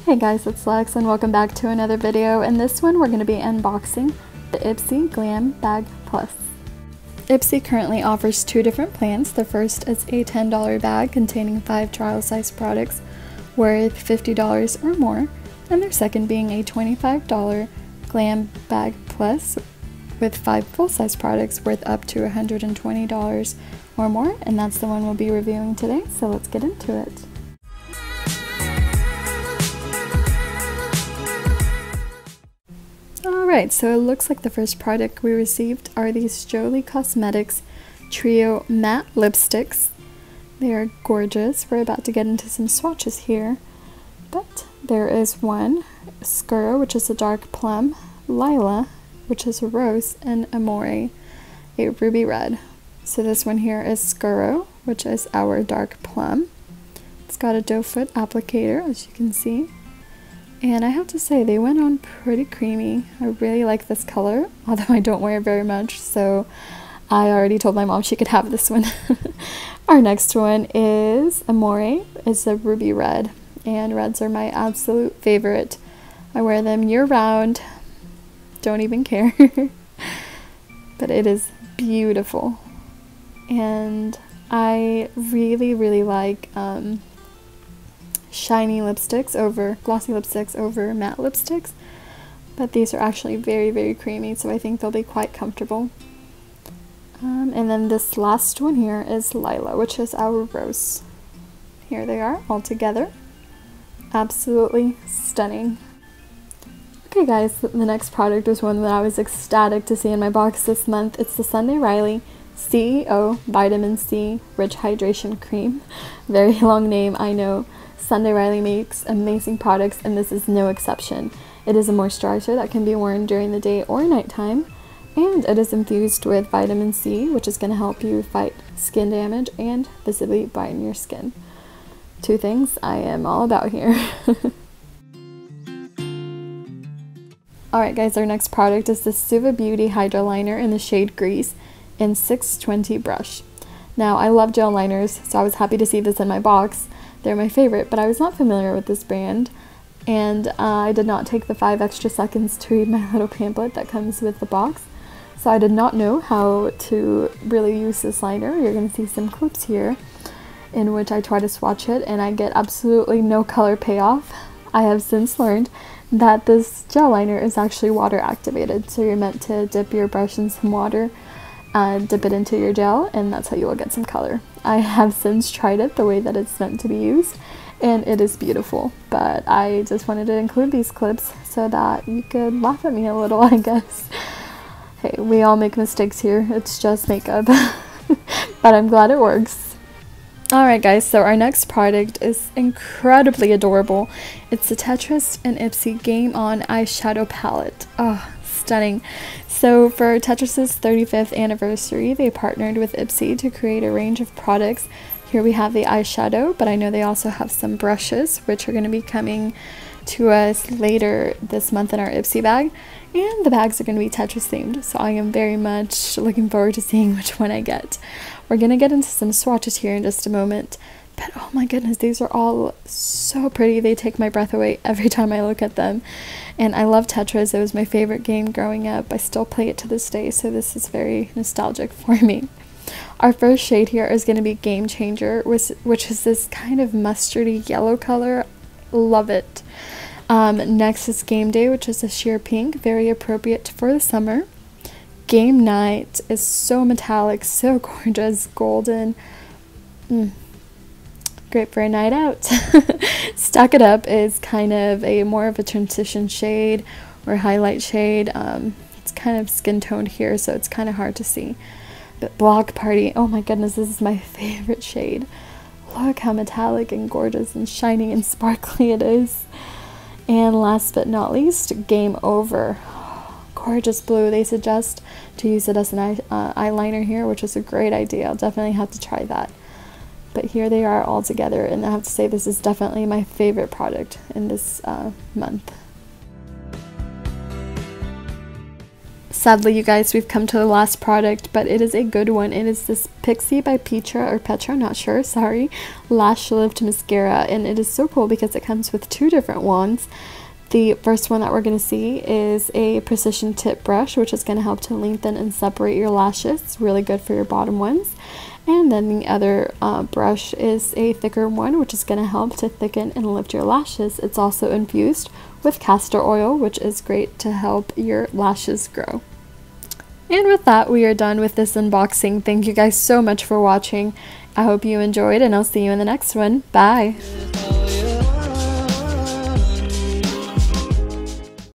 Hey guys, it's Lex and welcome back to another video. In this one we're going to be unboxing the Ipsy Glam Bag Plus. Ipsy currently offers two different plans. The first is a $10 bag containing 5 trial size products worth $50 or more, and their second being a $25 Glam Bag Plus with 5 full-size products worth up to $120 or more, and that's the one we'll be reviewing today, so let's get into it. Alright, so it looks like the first product we received are these Jolie Cosmetics Trio Matte Lipsticks. They are gorgeous. We're about to get into some swatches here, but there is one, Mascara, which is a dark plum, Lila, which is a rose, and Amore, a ruby red. So this one here is Mascara, which is our dark plum. It's got a doe foot applicator, as you can see. And I have to say, they went on pretty creamy. I really like this color, although I don't wear it very much, so I already told my mom she could have this one. Our next one is Amore. It's a ruby red, and reds are my absolute favorite. I wear them year-round, don't even care. But it is beautiful. And I really like shiny lipsticks over glossy lipsticks over matte lipsticks, but these are actually very creamy, so I think they'll be quite comfortable. And then this last one here is Lila, which is our rose. Here they are all together. Absolutely stunning. Okay guys, the next product is one that I was ecstatic to see in my box this month. It's the Sunday Riley CEO Vitamin C Rich Hydration Cream. Very long name, I know. Sunday Riley makes amazing products, and this is no exception. It is a moisturizer that can be worn during the day or nighttime, and it is infused with vitamin C, which is going to help you fight skin damage and visibly brighten your skin. Two things I am all about here. Alright guys, our next product is the Suva Beauty Hydra Liner in the shade Grease in 620 Brush. Now, I love gel liners, so I was happy to see this in my box. They're my favorite, but I was not familiar with this brand, and I did not take the 5 extra seconds to read my little pamphlet that comes with the box, so I did not know how to really use this liner. You're going to see some clips here in which I try to swatch it, and I get absolutely no color payoff. I have since learned that this gel liner is actually water activated, so you're meant to dip your brush in some water, dip it into your gel, and that's how you will get some color. I have since tried it the way that it's meant to be used, and it is beautiful, but I just wanted to include these clips so that you could laugh at me a little, I guess. Hey, we all make mistakes here, it's just makeup, but I'm glad it works. Alright guys, so our next product is incredibly adorable. It's the Tetris and Ipsy Game On Eyeshadow Palette. Oh, stunning. So for Tetris's 35th anniversary, they partnered with Ipsy to create a range of products. Here we have the eyeshadow, but I know they also have some brushes, which are going to be coming to us later this month in our Ipsy bag. And the bags are going to be Tetris themed, so I am very much looking forward to seeing which one I get. We're going to get into some swatches here in just a moment, but oh my goodness, these are all so pretty. They take my breath away every time I look at them. And I love Tetris. It was my favorite game growing up. I still play it to this day, so this is very nostalgic for me. Our first shade here is going to be Game Changer, which is this kind of mustardy yellow color. Love it. Next is Game Day, which is a sheer pink, very appropriate for the summer. Game Night is so metallic, so gorgeous, golden. Great for a night out. Stack It Up is kind of a more of a transition shade or highlight shade. It's kind of skin toned here, so it's kind of hard to see. But Block Party, oh my goodness, this is my favorite shade. Look how metallic and gorgeous and shiny and sparkly it is. And last but not least, Game Over. Gorgeous blue. They suggest to use it as an eyeliner here, which is a great idea. I'll definitely have to try that. But here they are all together, and I have to say this is definitely my favorite product in this month. Sadly, you guys, we've come to the last product, but it is a good one. It is this Pixi by Petra, or Petra, not sure, sorry, Lash Lift Mascara, and it is so cool because it comes with 2 different wands. The first one that we're going to see is a precision tip brush, which is going to help to lengthen and separate your lashes. It's really good for your bottom ones. And then the other brush is a thicker one, which is going to help to thicken and lift your lashes. It's also infused with castor oil, which is great to help your lashes grow. And with that, we are done with this unboxing. Thank you guys so much for watching. I hope you enjoyed, and I'll see you in the next one. Bye!